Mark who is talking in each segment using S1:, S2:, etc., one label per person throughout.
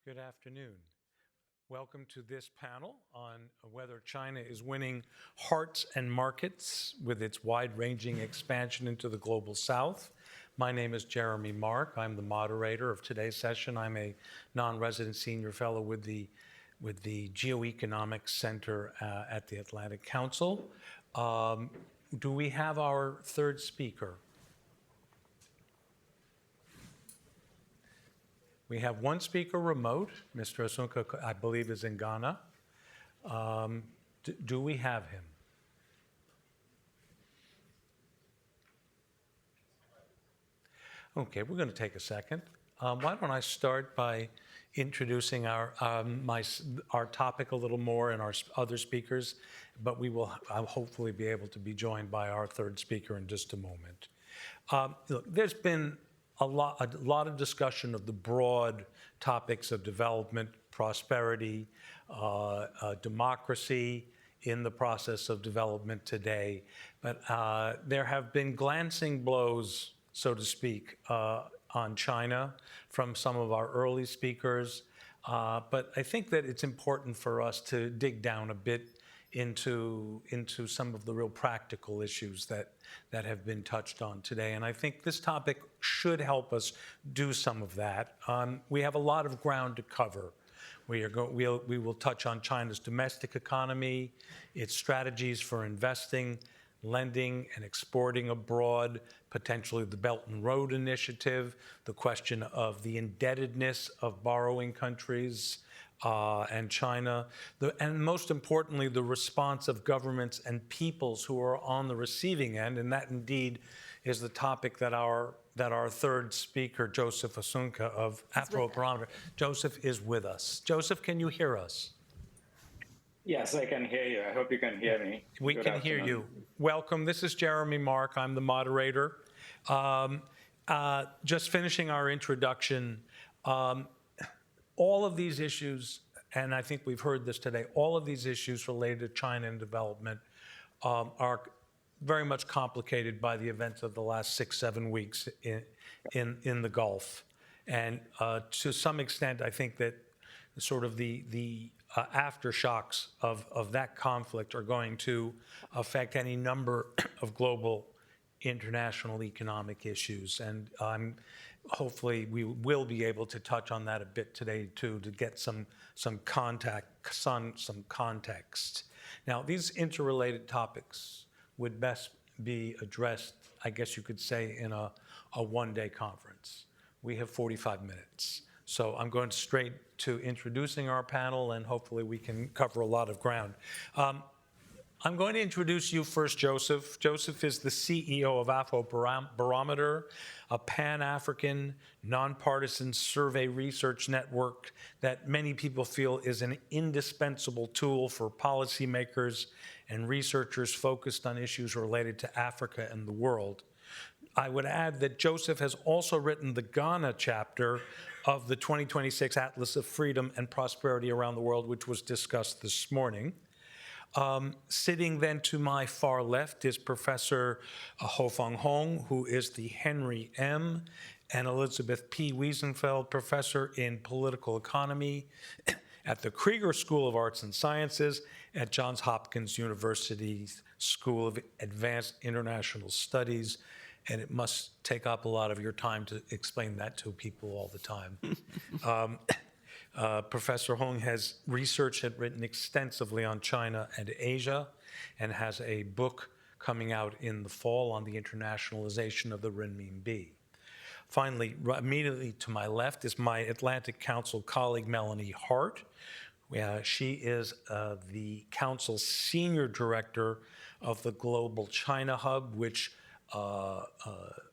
S1: Good afternoon. Welcome to this panel on whether China is winning hearts and markets with its wide-ranging expansion into the global south. My name is Jeremy Mark. I'm the moderator of today's session. I'm a non-resident senior fellow with the Geoeconomics Center at the Atlantic Council. Do we have our third speaker? We have one speaker remote. Mr. Asunka, I believe, is in Ghana. Do we have him? Okay, we're going to take a second. Why don't I start by introducing our topic a little more and our other speakers, but I'll hopefully be able to be joined by our third speaker in just a moment. Look, there's been a lot of discussion of the broad topics of development, prosperity, democracy in the process of development today. But there have been glancing blows, so to speak, on China from some of our early speakers. But I think that it's important for us to dig down a bit into some of the real practical issues that have been touched on today. And I think this topic should help us do some of that. We have a lot of ground to cover. We will touch on China's domestic economy, its strategies for investing, lending, and exporting abroad, potentially the Belt and Road Initiative, the question of the indebtedness of borrowing countries, and China, and most importantly, the response of governments and peoples who are on the receiving end, and that indeed is the topic that our third speaker, Joseph Asunka of Afrobarometer, Joseph is with us. Joseph, can you hear us?
S2: Yes, I can hear you. I hope you can hear me.
S1: We can hear you. Welcome. This is Jeremy Mark. I'm the moderator. Just finishing our introduction. All of these issues, and I think we've heard this today, all of these issues related to China and development are very much complicated by the events of the last 6-7 weeks in the Gulf. And to some extent, I think that sort of the aftershocks of that conflict are going to affect any number of global international economic issues. And hopefully we will be able to touch on that a bit today too, to get some context. Now, these interrelated topics would best be addressed, I guess you could say, in a one-day conference. We have 45 minutes. So I'm going straight to introducing our panel, and hopefully we can cover a lot of ground. I'm going to introduce you first, Joseph. Joseph is the CEO of Afrobarometer, a Pan-African, nonpartisan survey research network that many people feel is an indispensable tool for policymakers and researchers focused on issues related to Africa and the world. I would add that Joseph has also written the Ghana chapter of the 2026 Atlas of Freedom and Prosperity Around the World, which was discussed this morning. Sitting then to my far left is Professor Ho-Fung Hong, who is the Henry M. and Elizabeth P. Wiesenfeld Professor in Political Economy at the Krieger School of Arts and Sciences at Johns Hopkins University's School of Advanced International Studies. And it must take up a lot of your time to explain that to people all the time. Professor Hong has researched and written extensively on China and Asia, and has a book coming out in the fall on the internationalization of the renminbi. Finally, immediately to my left is my Atlantic Council colleague, Melanie Hart. She is the Council's Senior Director of the Global China Hub, which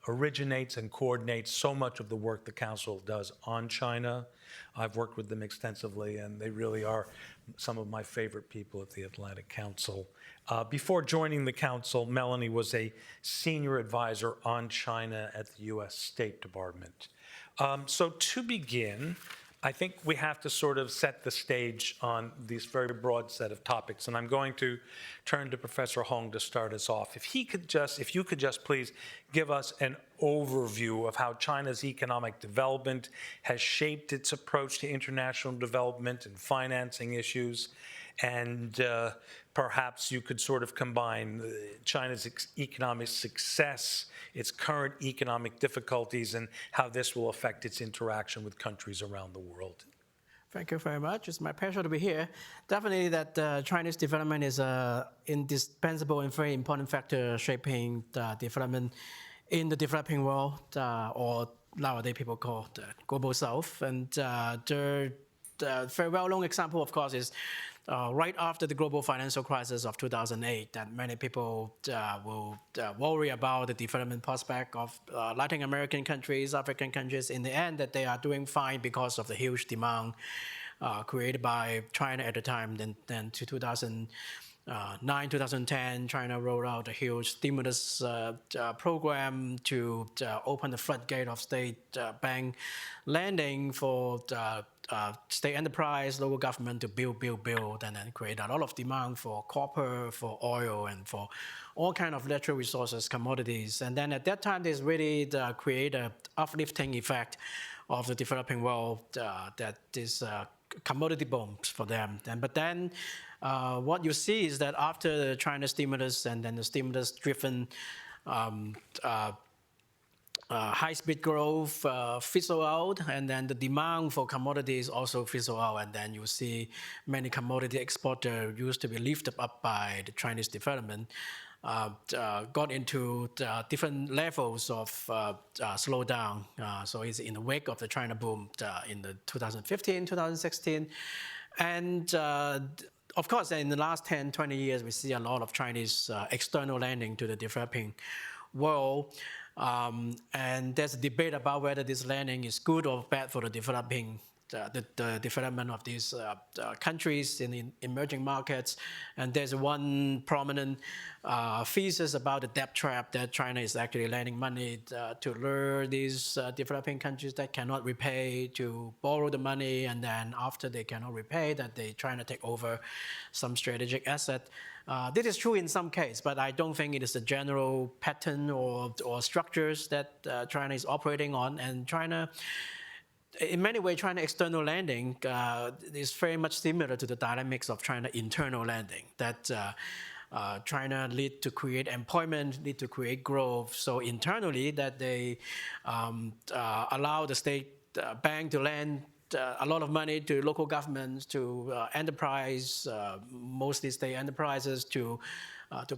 S1: originates and coordinates so much of the work the Council does on China. I've worked with them extensively, and they really are some of my favorite people at the Atlantic Council. Before joining the Council, Melanie was a senior advisor on China at the U.S. State Department. So to begin, I think we have to sort of set the stage on these very broad set of topics, and I'm going to turn to Professor Hong to start us off. If you could just please give us an overview of how China's economic development has shaped its approach to international development and financing issues, and perhaps you could sort of combine China's economic success, its current economic difficulties, and how this will affect its interaction with countries around the world.
S3: Thank you very much. It's my pleasure to be here. Definitely that Chinese development is an indispensable and very important factor shaping the development in the developing world, or nowadays people call the Global South. And the very well-known example, of course, is right after the global financial crisis of 2008, that many people will worry about the development prospect of Latin American countries, African countries, in the end that they are doing fine because of the huge demand created by China at the time. Then to 2009, 2010, China rolled out a huge stimulus program to open the floodgate of state bank lending for state enterprise, local government to build, and then create a lot of demand for copper, for oil, and for all kind of natural resources, commodities. And then at that time, there's really create a uplifting effect of the developing world that is commodity booms for them. But then what you see is that after the China stimulus and then the stimulus-driven high-speed growth fizzle out, and then the demand for commodities also fizzle out, and then you see many commodity exporters used to be lifted up by the Chinese development got into different levels of slowdown. So it's in the wake of the China boom in the 2015, 2016, and of course, in the last 10, 20 years, we see a lot of Chinese external lending to the developing world. And there's a debate about whether this lending is good or bad for the development of these countries in the emerging markets. And there's one prominent thesis about the debt trap, that China is actually lending money to lure these developing countries that cannot repay to borrow the money, and then after they cannot repay, that they try to take over some strategic asset. This is true in some cases, but I don't think it is a general pattern or structures that China is operating on. And China, in many ways, China external lending is very much similar to the dynamics of China internal lending, that China need to create employment, need to create growth. So internally, that they allow the state bank to lend a lot of money to local governments, to enterprise, mostly state enterprises, to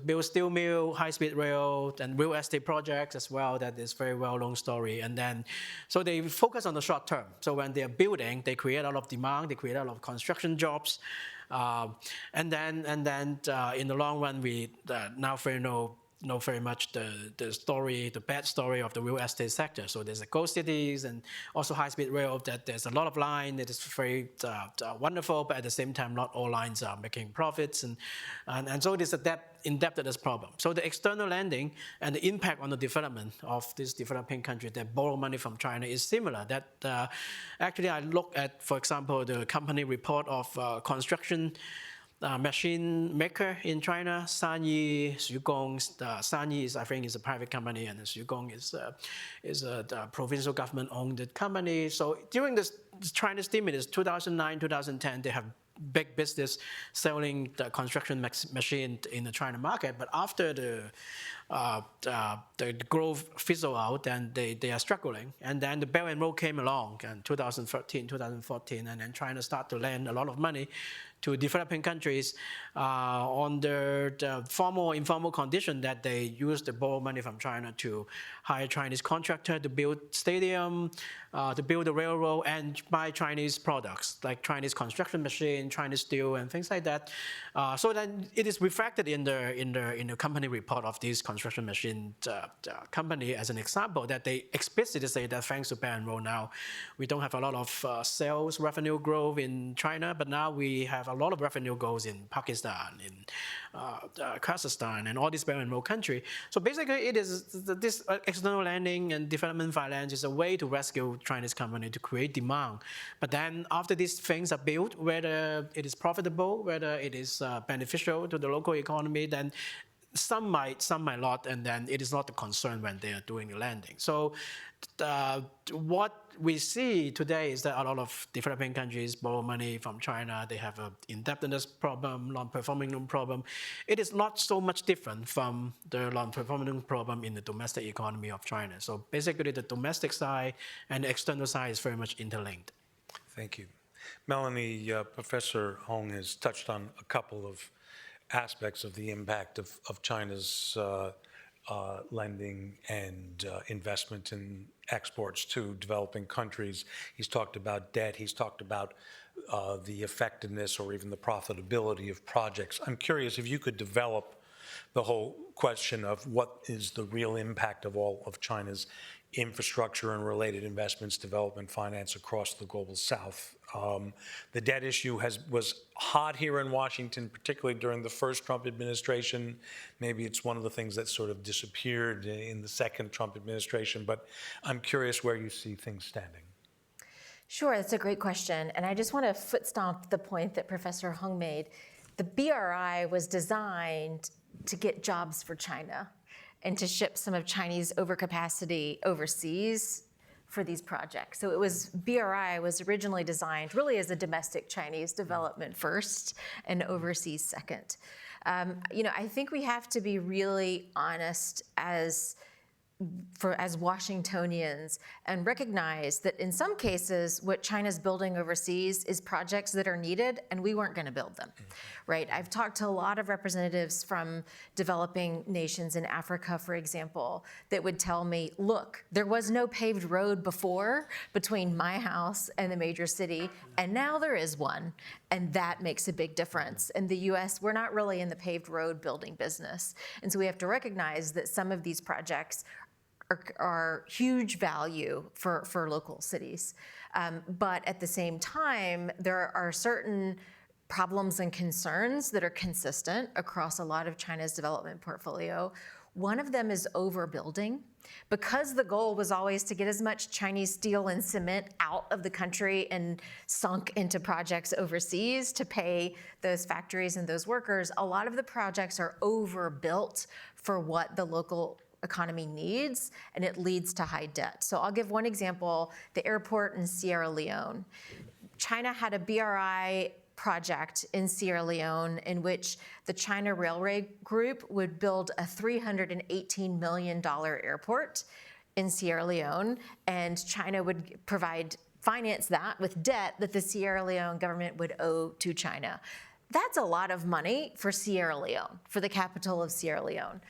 S3: build steel mill, high-speed rail, and real estate projects as well. That is very well-known story. And then, so they focus on the short term. So when they are building, they create a lot of demand, they create a lot of construction jobs, and then in the long run, we now know very much the bad story of the real estate sector. So there's a ghost cities and also high-speed rail, that there's a lot of line that is very wonderful, but at the same time, not all lines are making profits. And so there's a indebtedness problem. So the external lending and the impact on the development of this developing country that borrow money from China is similar. That actually I look at, for example, the company report of construction machine maker in China, Sanyi, Xugong. Sanyi is, I think, is a private company, and Xugong is a provincial government-owned company. So during this China stimulus, 2009, 2010, they have big business selling the construction machine in the China market. But after the growth fizzle out, and they are struggling. And then the Belt and Road came along in 2013, 2014, and then China started to lend a lot of money to developing countries on the formal or informal condition that they use the borrow money from China to hire Chinese contractor to build stadium, to build the railroad, and buy Chinese products like Chinese construction machine, Chinese steel, and things like that. So then it is reflected in the company report of these construction machine company as an example, that they explicitly say that thanks to Belt and Road now, we don't have a lot of sales revenue growth in China, but now we have a lot of revenue growth in Pakistan, in Kazakhstan, and all these Belt and Road countries. So basically, it is this external lending and development finance is a way to rescue Chinese company to create demand. But then after these things are built, whether it is profitable, whether it is beneficial to the local economy, then some might not, and then it is not the concern when they are doing the lending. So what we see today is that a lot of developing countries borrow money from China. They have an indebtedness problem, non-performing loan problem. It is not so much different from the non-performing loan problem in the domestic economy of China. So basically the domestic side and the external side is very much interlinked.
S1: Thank you. Melanie, Professor Hong has touched on a couple of aspects of the impact of China's lending and investment in exports to developing countries. He's talked about debt. He's talked about the effectiveness or even the profitability of projects. I'm curious if you could develop the whole question of what is the real impact of all of China's infrastructure and related investments, development finance across the global south. The debt issue was hot here in Washington, particularly during the first Trump administration. Maybe it's one of the things that sort of disappeared in the second Trump administration, but I'm curious where you see things standing.
S4: Sure, that's a great question. And I just want to foot stomp the point that Professor Hung made. The BRI was designed to get jobs for China and to ship some of Chinese overcapacity overseas for these projects. So BRI was originally designed really as a domestic Chinese development first and overseas second. I think we have to be really honest as Washingtonians and recognize that in some cases, what China's building overseas is projects that are needed and we weren't going to build them, right? I've talked to a lot of representatives from developing nations in Africa, for example, that would tell me, look, there was no paved road before between my house and the major city, and now there is one. And that makes a big difference. In the US, we're not really in the paved road building business. And so we have to recognize that some of these projects are huge value for local cities. But at the same time, there are certain problems and concerns that are consistent across a lot of China's development portfolio. One of them is overbuilding. Because the goal was always to get as much Chinese steel and cement out of the country and sunk into projects overseas to pay those factories and those workers, a lot of the projects are overbuilt for what the local economy needs, and it leads to high debt. So I'll give one example, the airport in Sierra Leone. China had a BRI project in Sierra Leone in which the China Railway Group would build a $318 million airport in Sierra Leone, and China would finance that with debt that the Sierra Leone government would owe to China. That's a lot of money for Sierra Leone, for the capital of Sierra Leone.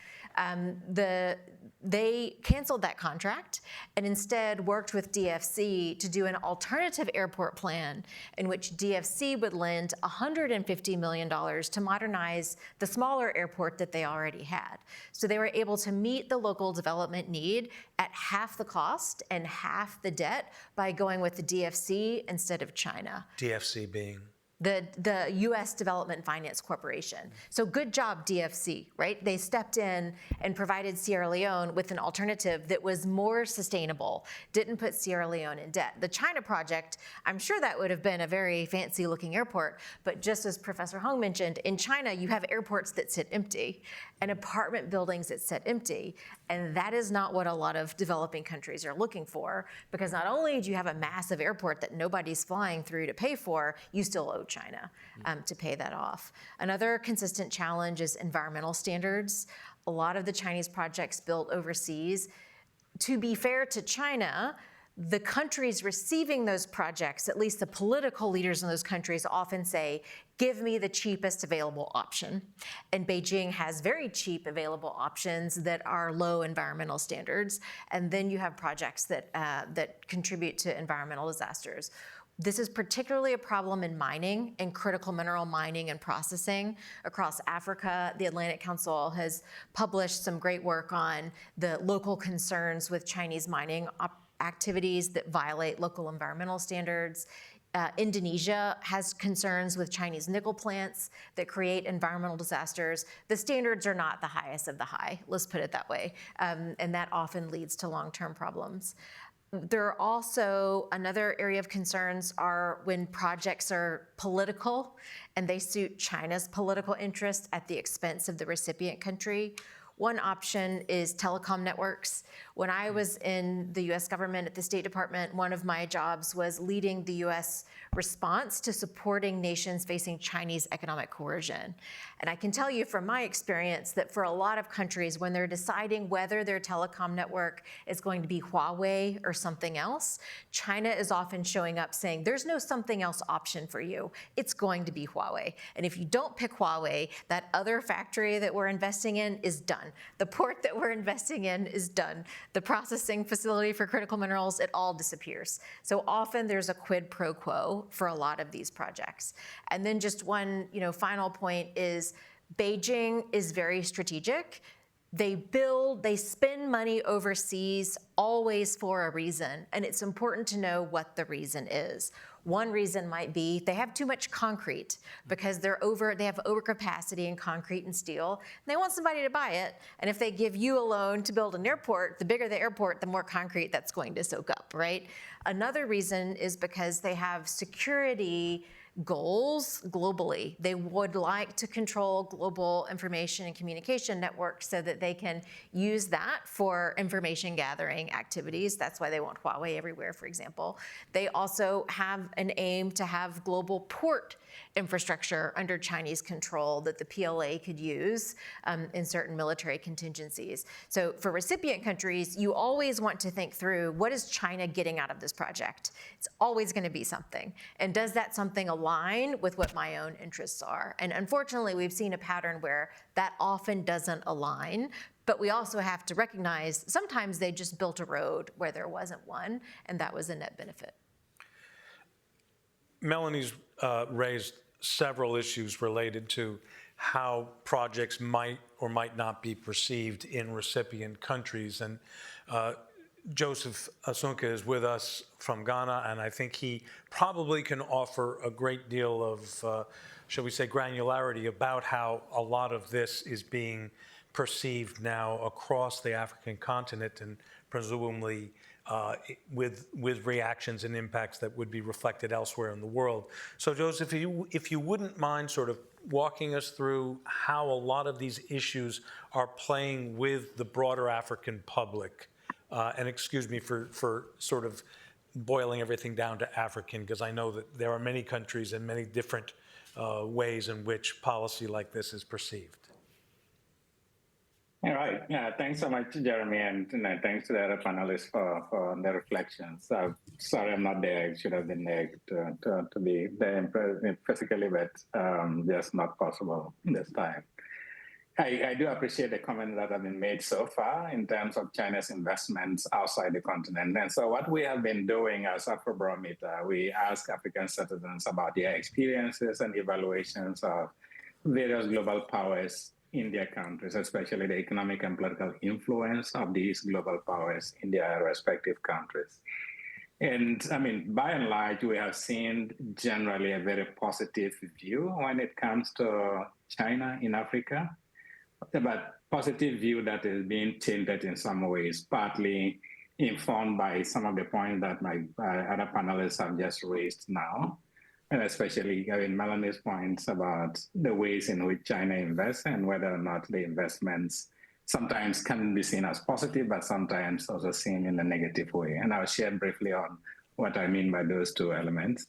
S4: They canceled that contract and instead worked with DFC to do an alternative airport plan in which DFC would lend $150 million to modernize the smaller airport that they already had. So they were able to meet the local development need at half the cost and half the debt by going with the DFC instead of China.
S1: DFC being?
S4: The U.S. Development Finance Corporation. So good job, DFC, right? They stepped in and provided Sierra Leone with an alternative that was more sustainable, didn't put Sierra Leone in debt. The China project, I'm sure that would have been a very fancy looking airport, but just as Professor Hung mentioned, in China, you have airports that sit empty and apartment buildings that sit empty. And that is not what a lot of developing countries are looking for, because not only do you have a massive airport that nobody's flying through to pay for, you still owe China to pay that off. Another consistent challenge is environmental standards. A lot of the Chinese projects built overseas, to be fair to China, the countries receiving those projects, at least the political leaders in those countries, often say, give me the cheapest available option. And Beijing has very cheap available options that are low environmental standards. And then you have projects that contribute to environmental disasters. This is particularly a problem in mining and critical mineral mining and processing across Africa. The Atlantic Council has published some great work on the local concerns with Chinese mining activities that violate local environmental standards. Indonesia has concerns with Chinese nickel plants that create environmental disasters. The standards are not the highest of the high, let's put it that way, and that often leads to long-term problems. There are also another area of concerns are when projects are political and they suit China's political interest at the expense of the recipient country. One option is telecom networks. When I was in the US government at the State Department, one of my jobs was leading the US response to supporting nations facing Chinese economic coercion. And I can tell you from my experience that for a lot of countries, when they're deciding whether their telecom network is going to be Huawei or something else, China is often showing up saying, there's no something else option for you. It's going to be Huawei. And if you don't pick Huawei, that other factory that we're investing in is done. The port that we're investing in is done. The processing facility for critical minerals, it all disappears. So often there's a quid pro quo for a lot of these projects. And then just one, final point is Beijing is very strategic. They spend money overseas always for a reason, and it's important to know what the reason is. One reason might be they have too much concrete because they have overcapacity in concrete and steel. And they want somebody to buy it, and if they give you a loan to build an airport, the bigger the airport, the more concrete that's going to soak up, right? Another reason is because they have security goals globally. They would like to control global information and communication networks so that they can use that for information gathering activities. That's why they want Huawei everywhere, for example. They also have an aim to have global port infrastructure under Chinese control that the PLA could use in certain military contingencies. So for recipient countries, you always want to think through, what is China getting out of this project? It's always going to be something. And does that something align with what my own interests are? And unfortunately, we've seen a pattern where that often doesn't align. But we also have to recognize sometimes they just built a road where there wasn't one, and that was a net benefit.
S1: Melanie's raised several issues related to how projects might or might not be perceived in recipient countries. And Joseph Asunke is with us from Ghana, and I think he probably can offer a great deal of, shall we say, granularity about how a lot of this is being perceived now across the African continent, and presumably with reactions and impacts that would be reflected elsewhere in the world. So Joseph, if you wouldn't mind sort of walking us through how a lot of these issues are playing with the broader African public, and excuse me for sort of boiling everything down to African, because I know that there are many countries and many different ways in which policy like this is perceived.
S2: All right. Yeah, thanks so much, Jeremy, and thanks to the other panelists for the reflections. Sorry I'm not there. I should have been there to be there physically, but just not possible this time. I do appreciate the comments that have been made so far in terms of China's investments outside the continent. And so what we have been doing as Afrobarometer, we ask African citizens about their experiences and evaluations of various global powers in their countries, especially the economic and political influence of these global powers in their respective countries. And I mean, by and large, we have seen generally a very positive view when it comes to China in Africa, but positive view that is being tainted in some ways, partly informed by some of the points that my other panelists have just raised now. And especially Melanie's points about the ways in which China invests and whether or not the investments sometimes can be seen as positive, but sometimes also seen in a negative way. And I'll share briefly on what I mean by those two elements.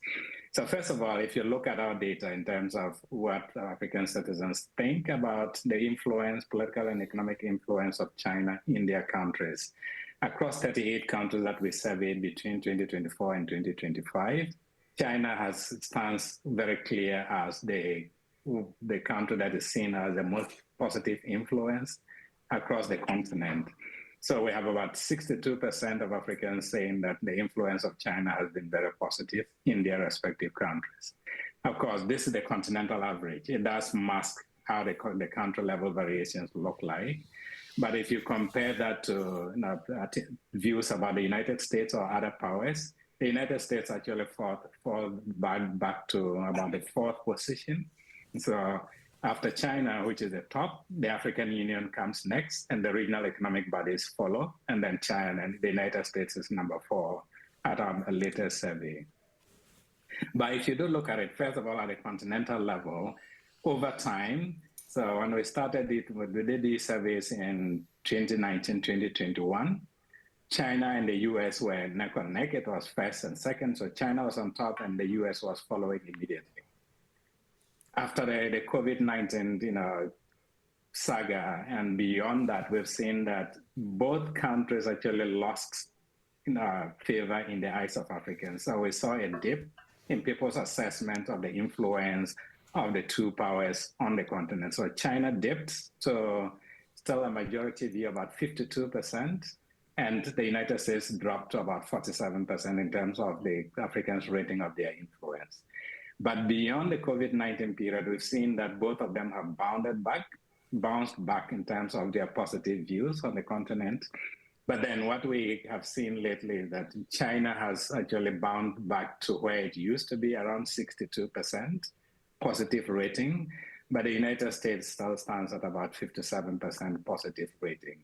S2: So first of all, if you look at our data in terms of what African citizens think about the influence, political and economic influence of China in their countries, across 38 countries that we surveyed between 2024 and 2025, China stands very clear as the country that is seen as the most positive influence across the continent. So we have about 62% of Africans saying that the influence of China has been very positive in their respective countries. Of course, this is the continental average. It does mask how the country level variations look like. But if you compare that to views about the United States or other powers, the United States actually fall back to about the fourth position. So after China, which is the top, the African Union comes next, and the regional economic bodies follow, and then China and the United States is number 4 at our latest survey. But if you do look at it, first of all, at the continental level, over time, so when we started it, we did these surveys in 2019, 2021, China and the US were neck and neck. It was first and second. So China was on top and the US was following immediately. After the COVID-19, saga and beyond that, we've seen that both countries actually lost favor in the eyes of Africans. So we saw a dip in people's assessment of the influence of the two powers on the continent. So China dipped to still a majority view, about 52%, and the United States dropped to about 47% in terms of the Africans' rating of their influence. But beyond the COVID-19 period, we've seen that both of them have bounced back in terms of their positive views on the continent. But then what we have seen lately is that China has actually bounced back to where it used to be, around 62% positive rating, but the United States still stands at about 57% positive rating.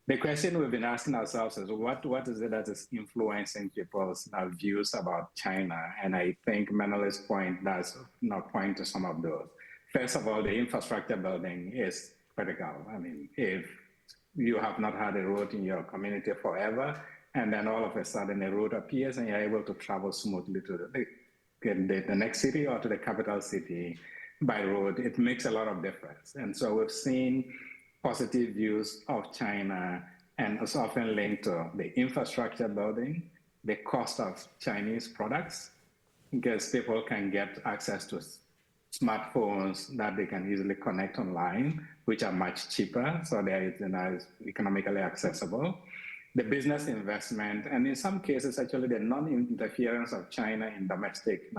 S2: The question we've been asking ourselves is what is it that is influencing people's views about China? And I think Menela's point does point to some of those. First of all, the infrastructure building is critical. I mean, if you have not had a road in your community forever, and then all of a sudden a road appears and you're able to travel smoothly to the next city or to the capital city by road, it makes a lot of difference. And so we've seen positive views of China, and it's often linked to the infrastructure building, the cost of Chinese products, because people can get access to smartphones that they can easily connect online, which are much cheaper, so they're economically accessible. The business investment, and in some cases, actually, the non-interference of China in domestic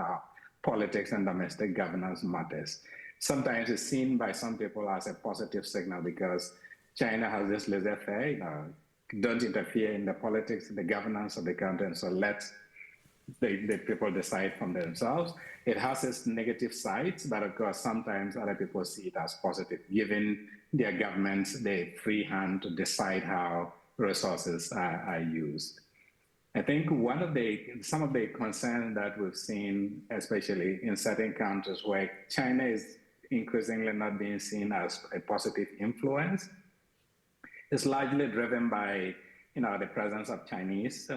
S2: politics and domestic governance matters. Sometimes it's seen by some people as a positive signal because China has this laissez-faire, don't interfere in the politics, the governance of the country, and so let the people decide from themselves. It has its negative sides, but of course, sometimes other people see it as positive, giving their governments the free hand to decide how resources are used. I think some of the concerns that we've seen, especially in certain countries where China is increasingly not being seen as a positive influence, is largely driven by the presence of Chinese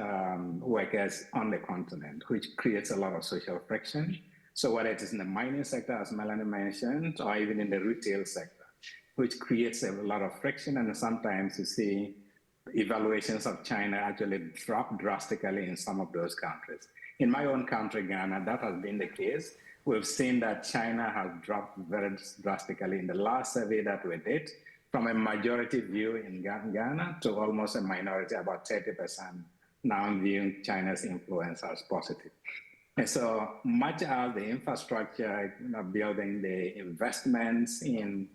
S2: workers on the continent, which creates a lot of social friction. So whether it is in the mining sector, as Melanie mentioned, or even in the retail sector, which creates a lot of friction, and sometimes you see evaluations of China actually drop drastically in some of those countries. In my own country, Ghana, that has been the case. We've seen that China has dropped very drastically in the last survey that we did, from a majority view in Ghana to almost a minority, about 30% now viewing China's influence as positive. And so much as the infrastructure, building the investments in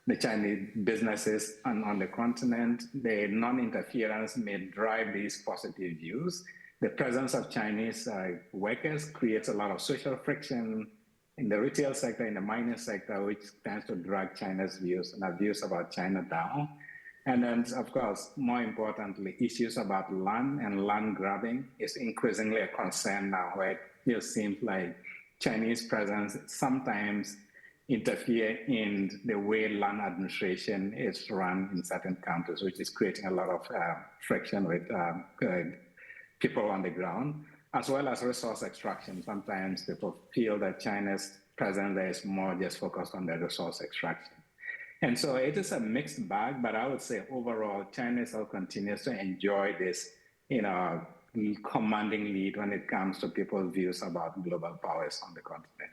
S2: the Chinese businesses on the continent, the non-interference may drive these positive views. The presence of Chinese workers creates a lot of social friction in the retail sector, in the mining sector, which tends to drag China's views and our views about China down. And then, of course, more importantly, issues about land and land grabbing is increasingly a concern now, where it seems like Chinese presence sometimes interfere in the way land administration is run in certain countries, which is creating a lot of friction with people on the ground, as well as resource extraction. Sometimes people feel that China's presence there is more just focused on the resource extraction. And so it is a mixed bag, but I would say overall, China still continues to enjoy this, commanding lead when it comes to people's views about global powers on the continent.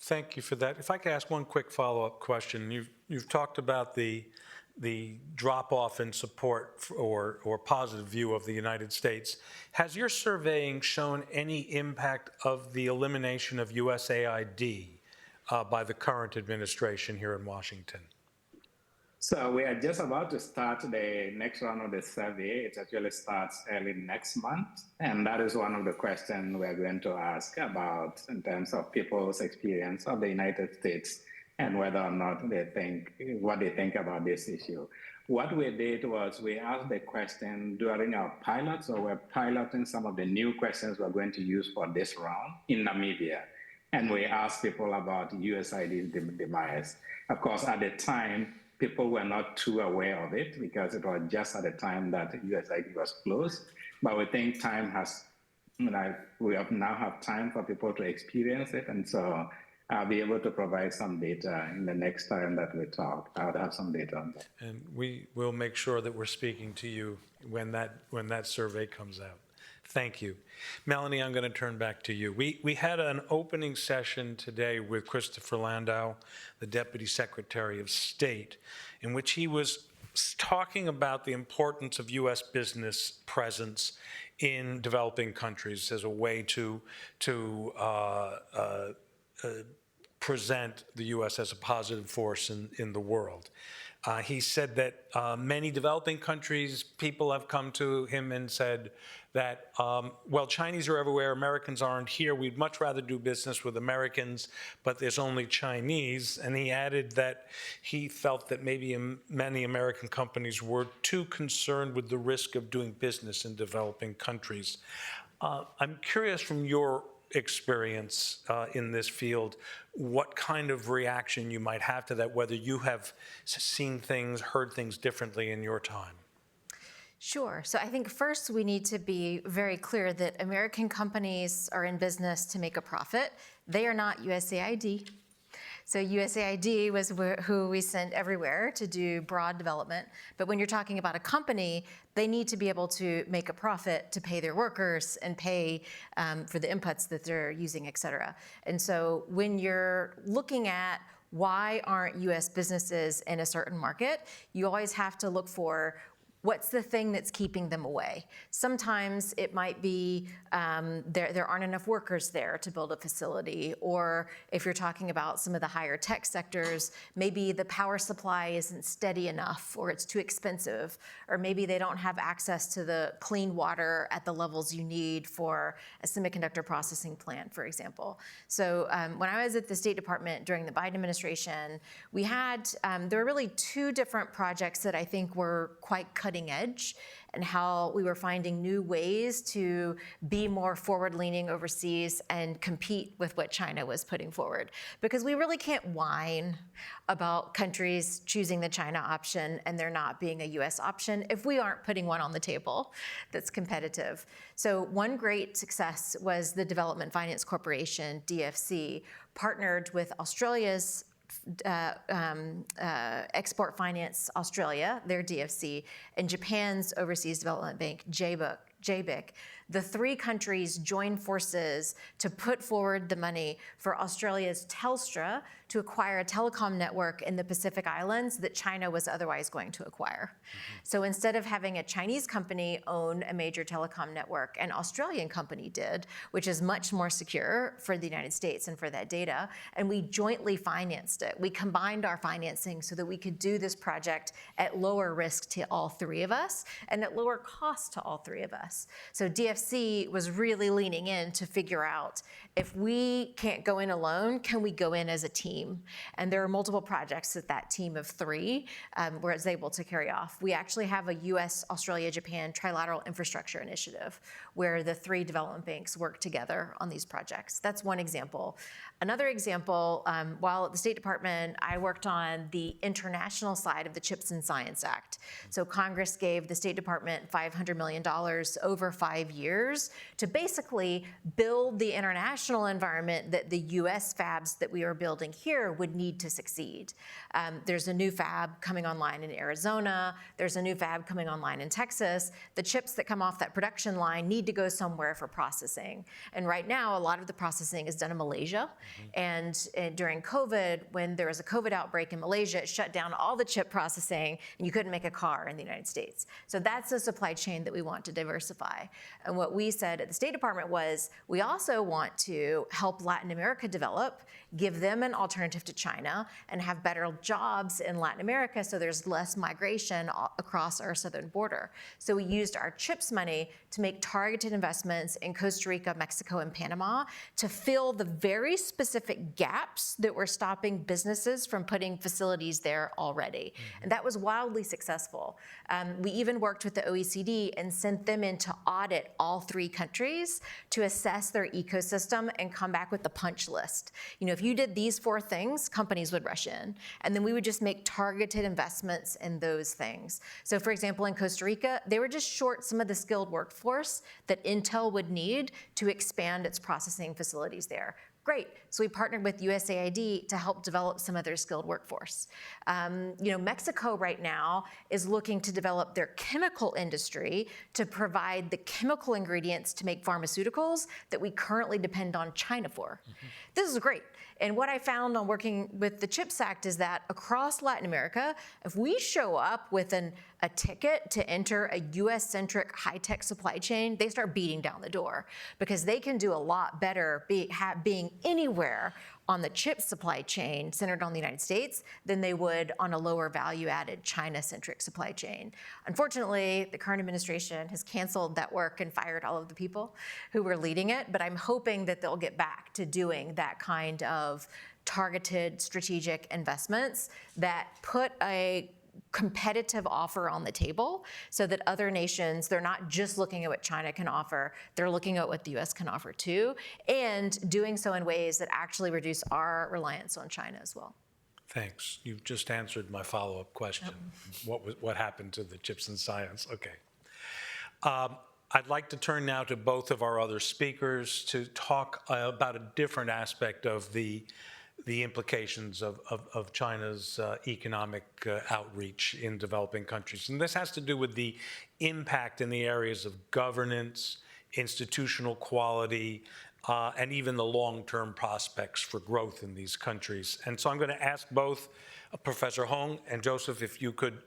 S1: Thank you for that. If I could ask one quick follow-up question. You've talked about the the drop-off in support or positive view of the United States. Has your surveying shown any impact of the elimination of USAID by the current administration here in Washington?
S2: So we are just about to start the next round of the survey. It actually starts early next month. And that is one of the questions we're going to ask about in terms of people's experience of the United States and whether or not what they think about this issue. What we did was we asked the question during our pilot, so we're piloting some of the new questions we're going to use for this round in Namibia. And we asked people about USAID's demise. Of course, at the time, people were not too aware of it because it was just at the time that USAID was closed. But we think time has, we now have time for people to experience it. And so I'll be able to provide some data in the next time that we talk. I'll have some data on that.
S1: And we will make sure that we're speaking to you when that survey comes out. Thank you. Melanie, I'm going to turn back to you. We had an opening session today with Christopher Landau, the Deputy Secretary of State, in which he was talking about the importance of U.S. business presence in developing countries as a way to present the U.S. as a positive force in the world. He said that many developing countries, people have come to him and said that, well, Chinese are everywhere, Americans aren't here. We'd much rather do business with Americans, but there's only Chinese. And he added that he felt that maybe many American companies were too concerned with the risk of doing business in developing countries. I'm curious from your experience in this field, what kind of reaction you might have to that, whether you have seen things, heard things differently in your time.
S4: Sure. So I think first we need to be very clear that American companies are in business to make a profit. They are not USAID. So USAID was who we sent everywhere to do broad development. But when you're talking about a company, they need to be able to make a profit to pay their workers and pay for the inputs that they're using, et cetera. And so when you're looking at why aren't US businesses in a certain market, you always have to look for what's the thing that's keeping them away? Sometimes it might be there aren't enough workers there to build a facility, or if you're talking about some of the higher tech sectors, maybe the power supply isn't steady enough, or it's too expensive, or maybe they don't have access to the clean water at the levels you need for a semiconductor processing plant, for example. So when I was at the State Department during the Biden administration, we had, there were really two different projects that I think were quite cutting edge, and how we were finding new ways to be more forward-leaning overseas and compete with what China was putting forward. Because we really can't whine about countries choosing the China option and there not being a US option if we aren't putting one on the table that's competitive. So one great success was the Development Finance Corporation, DFC, partnered with Australia's Export Finance Australia, their DFC, and Japan's Overseas Development Bank, JBIC. The three countries joined forces to put forward the money for Australia's Telstra to acquire a telecom network in the Pacific Islands that China was otherwise going to acquire. Mm-hmm. So instead of having a Chinese company own a major telecom network, an Australian company did, which is much more secure for the United States and for that data, and we jointly financed it. We combined our financing so that we could do this project at lower risk to all three of us and at lower cost to all three of us. So DFC was really leaning in to figure out, if we can't go in alone, can we go in as a team? And there are multiple projects that team of three was able to carry off. We actually have a US, Australia, Japan trilateral infrastructure initiative where the three development banks work together on these projects. That's one example. Another example, while at the State Department, I worked on the international side of the CHIPS and Science Act. So Congress gave the State Department $500 million over 5 years to basically build the international environment that the US fabs that we are building here here would need to succeed. There's a new fab coming online in Arizona. There's a new fab coming online in Texas. The chips that come off that production line need to go somewhere for processing. And right now, a lot of the processing is done in Malaysia. And during COVID, when there was a COVID outbreak in Malaysia, it shut down all the chip processing, and you couldn't make a car in the United States. So that's a supply chain that we want to diversify. And what we said at the State Department was, we also want to help Latin America develop, give them an alternative to China, and have better jobs in Latin America so there's less migration across our southern border. So we used our CHIPS money to make targeted investments in Costa Rica, Mexico, and Panama to fill the very specific gaps that were stopping businesses from putting facilities there already. And that was wildly successful. We even worked with the OECD and sent them in to audit all 3 countries to assess their ecosystem and come back with the punch list. You know, if you did these 4 things, companies would rush in. And then we would just make targeted investments in those things. So for example, in Costa Rica, they were just short some of the skilled workforce that Intel would need to expand its processing facilities there. Great. So we partnered with USAID to help develop some of their skilled workforce. Mexico right now is looking to develop their chemical industry to provide the chemical ingredients to make pharmaceuticals that we currently depend on China for. This is great. And what I found on working with the CHIPS Act is that across Latin America, if we show up with a ticket to enter a US-centric high-tech supply chain, they start beating down the door because they can do a lot better being anywhere on the chip supply chain centered on the United States than they would on a lower value-added China-centric supply chain. Unfortunately, the current administration has canceled that work and fired all of the people who were leading it, but I'm hoping that they'll get back to doing that kind of targeted strategic investments that put a competitive offer on the table so that other nations, they're not just looking at what China can offer, they're looking at what the US can offer too, and doing so in ways that actually reduce our reliance on China as well.
S1: Thanks. You've just answered my follow-up question. What happened to the CHIPS and Science? Okay. I'd like to turn now to both of our other speakers to talk about a different aspect of the implications of China's economic outreach in developing countries. And this has to do with the impact in the areas of governance, institutional quality, and even the long-term prospects for growth in these countries. And so I'm going to ask both Professor Hong and Joseph if you could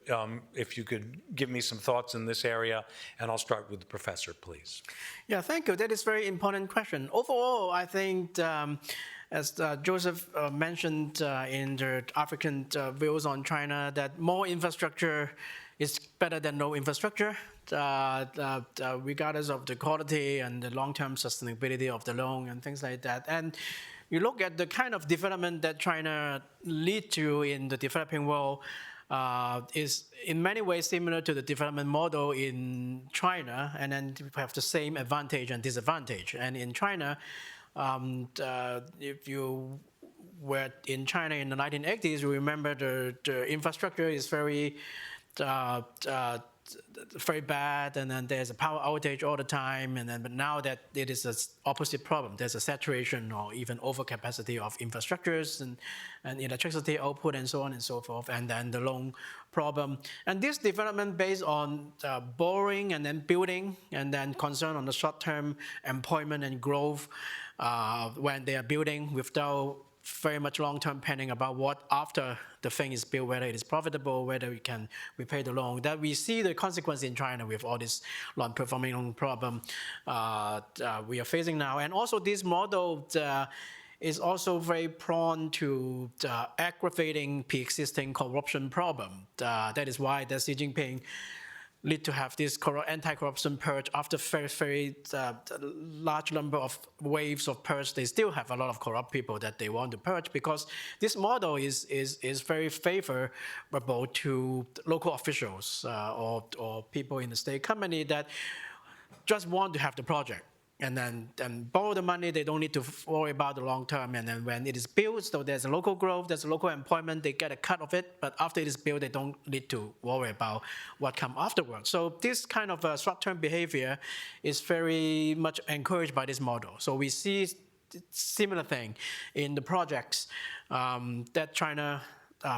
S1: give me some thoughts in this area, and I'll start with the professor, please.
S3: Yeah, thank you. That is a very important question. Overall, I think as Joseph mentioned in the African views on China, that more infrastructure is better than no infrastructure, regardless of the quality and the long-term sustainability of the loan and things like that. And you look at the kind of development that China lead to in the developing world is in many ways similar to the development model in China, and then we have the same advantage and disadvantage. And in China, if you were in China in the 1980s, you remember the infrastructure is very bad, and then there's a power outage all the time, but now that it is an opposite problem. There's a saturation or even overcapacity of infrastructures and electricity output and so on and so forth, and then the loan problem. And this development based on borrowing and then building, and then concern on the short-term employment and growth when they are building without very much long-term planning about what after the thing is built, whether it is profitable, whether we can repay the loan. That we see the consequence in China with all this non-performing loan problem we are facing now. And also this model is also very prone to aggravating pre-existing corruption problem. That is why Xi Jinping lead to have this anti-corruption purge after very large number of waves of purge. They still have a lot of corrupt people that they want to purge because this model is very favorable to local officials or people in the state company that just want to have the project and then borrow the money. They don't need to worry about the long term. And then when it is built, so there's a local growth, there's a local employment, they get a cut of it. But after it is built, they don't need to worry about what comes afterwards. So this kind of short-term behavior is very much encouraged by this model. So we see similar thing in the projects that China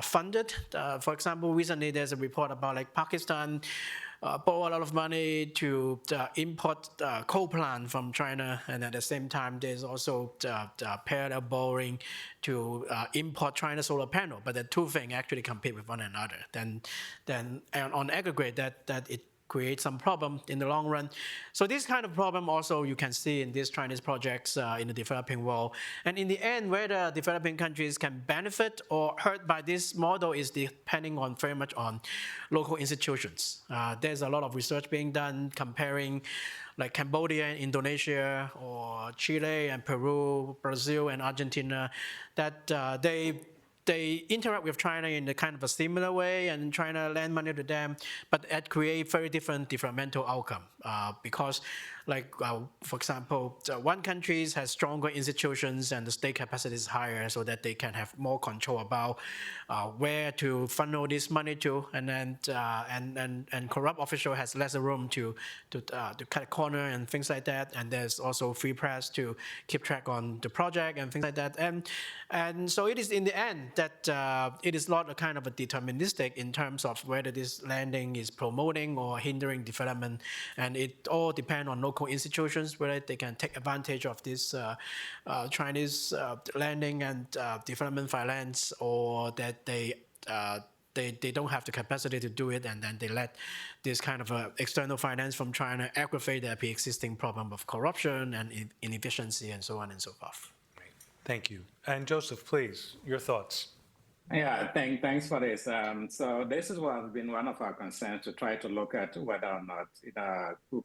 S3: funded. For example, recently there's a report about like Pakistan borrow a lot of money to import coal plant from China, and at the same time there's also parallel borrowing to import China solar panel. But the two things actually compete with one another. Then on aggregate, that it create some problem in the long run. So this kind of problem also you can see in these Chinese projects in the developing world. And in the end, whether developing countries can benefit or hurt by this model is depending on very much on local institutions. There's a lot of research being done comparing like Cambodia and Indonesia, or Chile and Peru, Brazil and Argentina, that they interact with China in a kind of a similar way, and China lend money to them, but it creates very different developmental outcome because, like for example, one country has stronger institutions and the state capacity is higher, so that they can have more control about where to funnel this money to, and then and corrupt official has less room to cut a corner and things like that. And there's also free press to keep track on the project and things like that. And so it is in the end that it is not a kind of a deterministic in terms of whether this lending is promoting or hindering development, and it all depends on local institutions whether they can take advantage of this Chinese lending and development finance, or that they don't have the capacity to do it, and then they let this kind of external finance from China aggravate their pre-existing problem of corruption and inefficiency and so on and so forth.
S1: Thank you. And Joseph, please, your thoughts.
S2: Yeah, thanks for this. So this is what has been one of our concerns, to try to look at whether or not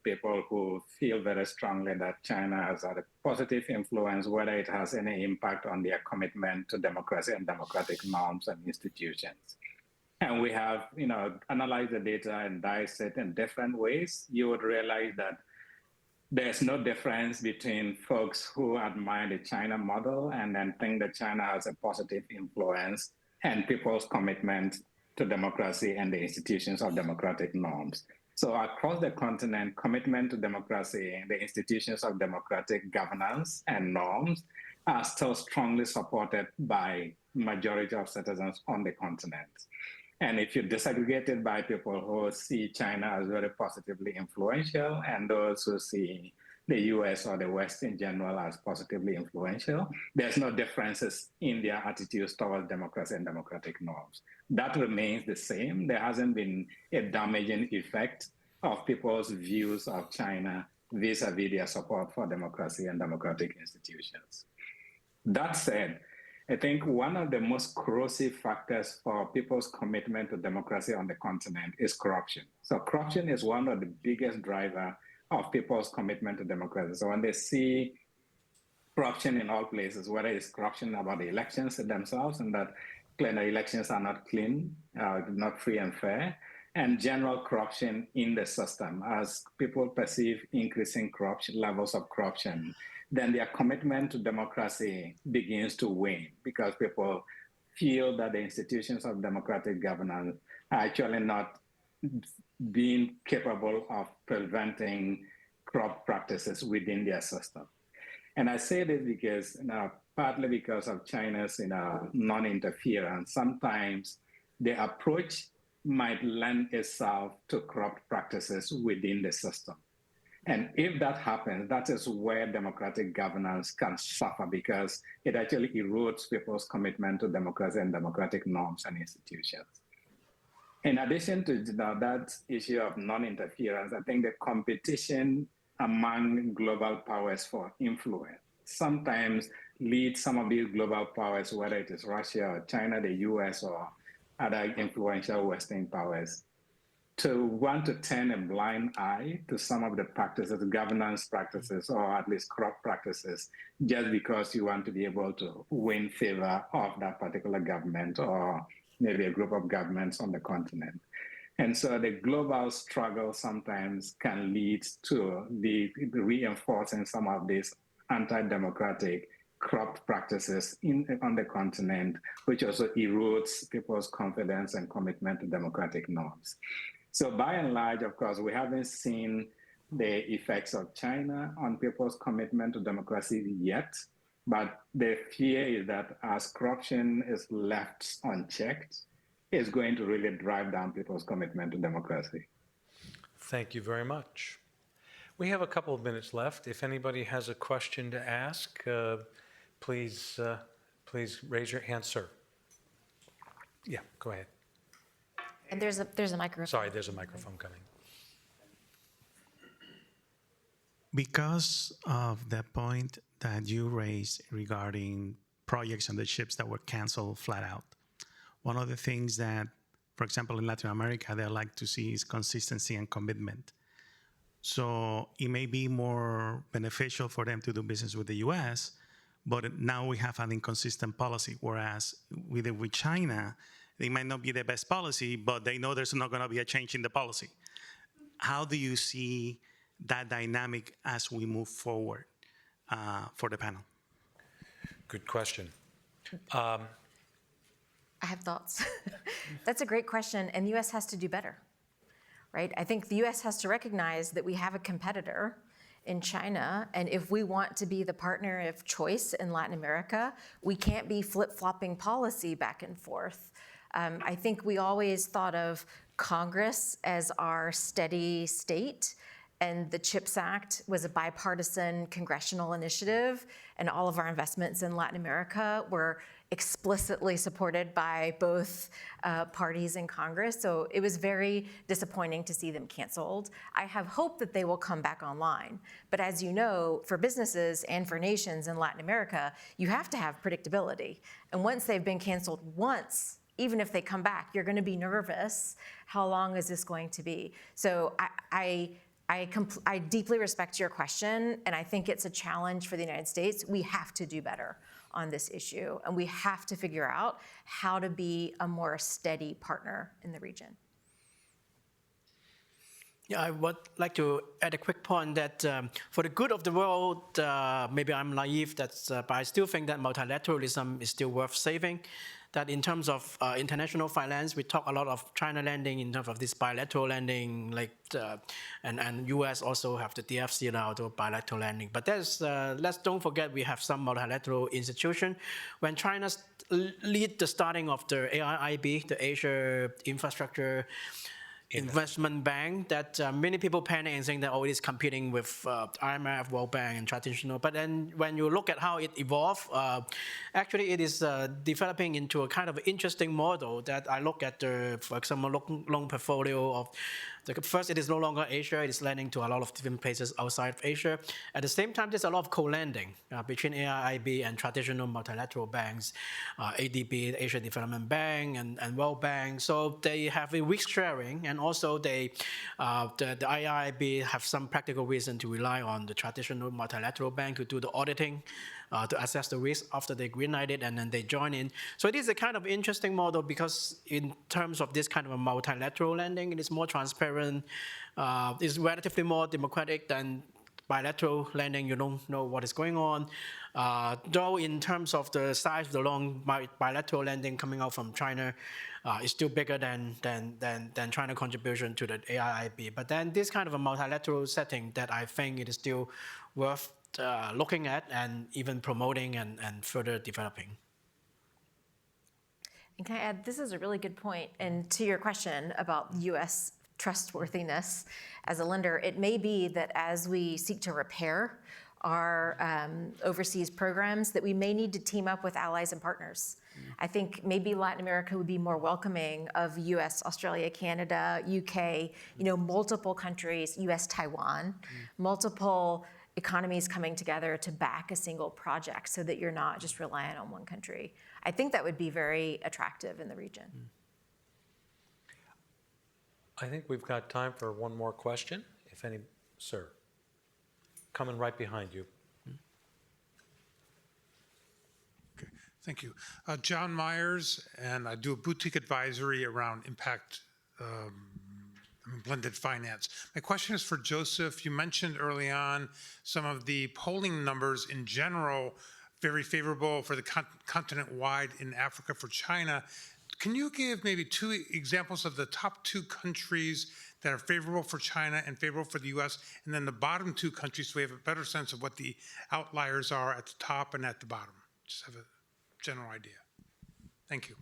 S2: people who feel very strongly that China has had a positive influence, whether it has any impact on their commitment to democracy and democratic norms and institutions. And we have, analyzed the data and diced it in different ways. You would realize that there's no difference between folks who admire the China model and then think that China has a positive influence, and people's commitment to democracy and the institutions of democratic norms. So across the continent, commitment to democracy and the institutions of democratic governance and norms are still strongly supported by majority of citizens on the continent. And if you disaggregate it by people who see China as very positively influential and those who see the US or the West in general as positively influential, there's no differences in their attitudes towards democracy and democratic norms. That remains the same. There hasn't been a damaging effect of people's views of China vis-a-vis their support for democracy and democratic institutions. That said, I think one of the most corrosive factors for people's commitment to democracy on the continent is corruption. So corruption is one of the biggest drivers of people's commitment to democracy. So when they see corruption in all places, whether it's corruption about the elections themselves, and that the elections are not clean, not free and fair, and general corruption in the system, as people perceive increasing corruption, levels of corruption, then their commitment to democracy begins to wane, because people feel that the institutions of democratic governance are actually not being capable of preventing corrupt practices within their system. And I say this because, partly because of China's non-interference, sometimes the approach might lend itself to corrupt practices within the system. And if that happens, that is where democratic governance can suffer, because it actually erodes people's commitment to democracy and democratic norms and institutions. In addition to that issue of non-interference, I think the competition among global powers for influence sometimes leads some of these global powers, whether it is Russia or China, the US, or other influential Western powers, to want to turn a blind eye to some of the practices, governance practices, or at least corrupt practices, just because you want to be able to win favor of that particular government or maybe a group of governments on the continent. And so the global struggle sometimes can lead to the reinforcing some of these anti-democratic corrupt practices on the continent, which also erodes people's confidence and commitment to democratic norms. So by and large, of course, we haven't seen the effects of China on people's commitment to democracy yet. But the fear is that as corruption is left unchecked, it's going to really drive down people's commitment to democracy.
S1: Thank you very much. We have a couple of minutes left. If anybody has a question to ask, please raise your hand, sir. Yeah, go ahead.
S4: And there's a microphone.
S1: Sorry, there's a microphone coming.
S5: Because of the point that you raised regarding projects on the ships that were canceled flat out, one of the things that, for example, in Latin America, they like to see is consistency and commitment. So it may be more beneficial for them to do business with the US, but now we have an inconsistent policy, whereas with China, it might not be the best policy, but they know there's not going to be a change in the policy. How do you see that dynamic as we move forward for the panel?
S1: Good question.
S4: I have thoughts. That's a great question, and the U.S. has to do better, right? I think the U.S. has to recognize that we have a competitor in China, and if we want to be the partner of choice in Latin America, we can't be flip-flopping policy back and forth. I think we always thought of Congress as our steady state, and the CHIPS Act was a bipartisan congressional initiative, and all of our investments in Latin America were explicitly supported by both parties in Congress. So it was very disappointing to see them canceled. I have hope that they will come back online. But as you know, for businesses and for nations in Latin America, you have to have predictability. And once they've been canceled once, even if they come back, you're going to be nervous. How long is this going to be? So I deeply respect your question, and I think it's a challenge for the United States. We have to do better on this issue, and we have to figure out how to be a more steady partner in the region.
S3: Yeah, I would like to add a quick point that for the good of the world, maybe I'm naive, but I still think that multilateralism is still worth saving. That in terms of international finance, we talk a lot of China lending in terms of this bilateral lending, and US also have the DFC now to bilateral lending. But let's don't forget we have some multilateral institution. When China lead the starting of the AIIB, the Asia Infrastructure Investment Bank, that many people panic and saying that it is competing with IMF, World Bank, and traditional. But then when you look at how it evolved, actually it is developing into a kind of interesting model that I look at for example, loan portfolio of first, it is no longer Asia. It is lending to a lot of different places outside of Asia. At the same time, there's a lot of co-lending between AIIB and traditional multilateral banks, ADB, Asia Development Bank, and World Bank. So they have a risk sharing, and also the AIIB have some practical reason to rely on the traditional multilateral bank to do the auditing, to assess the risk after they greenlight it, and then they join in. So it is a kind of interesting model because in terms of this kind of a multilateral lending, it is more transparent, it's relatively more democratic than bilateral lending. You don't know what is going on. Though in terms of the size of the loan, bilateral lending coming out from China is still bigger than China contribution to the AIIB. But then this kind of a multilateral setting that I think it is still worth looking at and even promoting and further developing.
S4: And can I add, this is a really good point. And to your question about U.S. trustworthiness as a lender, it may be that as we seek to repair our overseas programs, that we may need to team up with allies and partners. I think maybe Latin America would be more welcoming of U.S., Australia, Canada, UK, multiple countries, U.S., Taiwan, multiple economies coming together to back a single project so that you're not just reliant on one country. I think that would be very attractive in the region.
S1: I think we've got time for one more question, if any. Sir, coming right behind you.
S6: Okay, thank you. John Myers, and I do a boutique advisory around impact blended finance. My question is for Joseph. You mentioned early on some of the polling numbers in general, very favorable for the continent-wide in Africa for China. Can you give maybe two examples of the top two countries that are favorable for China and favorable for the U.S., and then the bottom two countries, so we have a better sense of what the outliers are at the top and at the bottom. Just have a general idea. Thank you.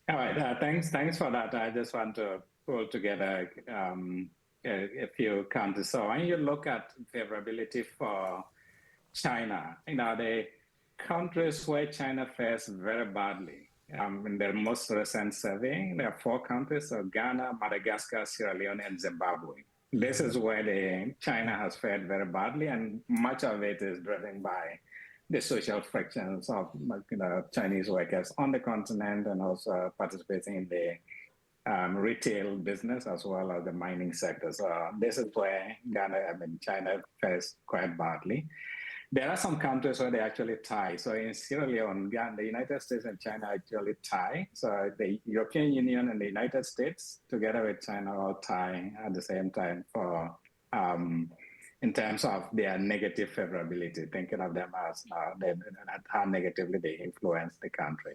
S2: All right, thanks for that. I just want to pull together a few countries. So when you look at favorability for China, the countries where China fares very badly, in their most recent survey, there are 4 countries, so Ghana, Madagascar, Sierra Leone, and Zimbabwe. This is where China has fared very badly, and much of it is driven by the social frictions of Chinese workers on the continent and also participating in the retail business as well as the mining sector. So this is where China fares quite badly. There are some countries where they actually tie. So in Sierra Leone, the United States and China actually tie. So the European Union and the United States, together with China, all tie at the same time for in terms of their negative favorability, thinking of them as how negatively they influence the country.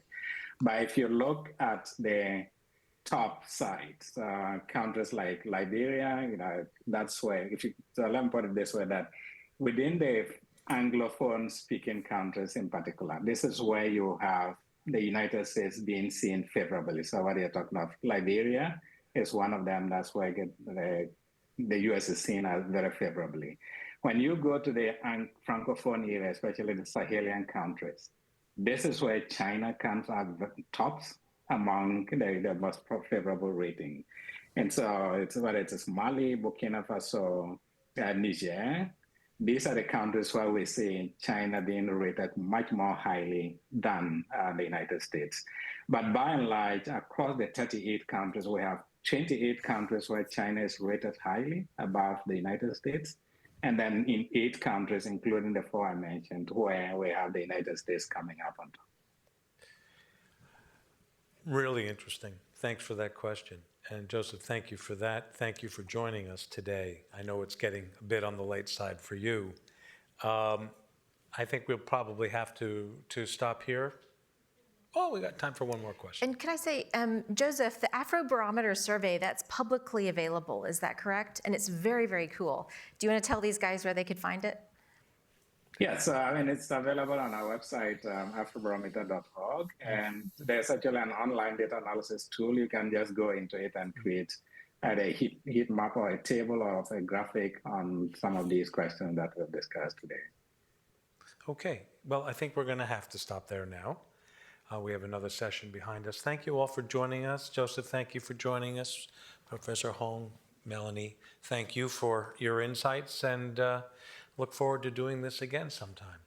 S2: But if you look at the top sides, countries like Liberia, that's where, so let me put it this way, that within the Anglophone speaking countries in particular, this is where you have the United States being seen favorably. So what you're talking of, Liberia is one of them. That's where the US is seen as very favorably. When you go to the Francophone area, especially the Sahelian countries, this is where China comes out tops among the most favorable rating. And so it's whether it's Mali, Burkina Faso, Niger. These are the countries where we see China being rated much more highly than the United States. But by and large, across the 38 countries, we have 28 countries where China is rated highly above the United States. And then in 8 countries, including the 4 I mentioned, where we have the United States coming up on top.
S1: Really interesting. Thanks for that question. And Joseph, thank you for that. Thank you for joining us today. I know it's getting a bit on the late side for you. I think we'll probably have to stop here. Oh, we got time for one more question.
S4: And can I say, Joseph, the Afrobarometer survey, that's publicly available, is that correct? And it's very, very cool. Do you want to tell these guys where they could find it?
S2: Yes, it's available on our website, afrobarometer.org, and there's actually an online data analysis tool. You can just go into it and create either a heat map or a table or a graphic on some of these questions that we've discussed today.
S1: Okay, well, I think we're going to have to stop there now. We have another session behind us. Thank you all for joining us. Joseph, thank you for joining us. Professor Hong, Melanie, thank you for your insights, and look forward to doing this again sometime.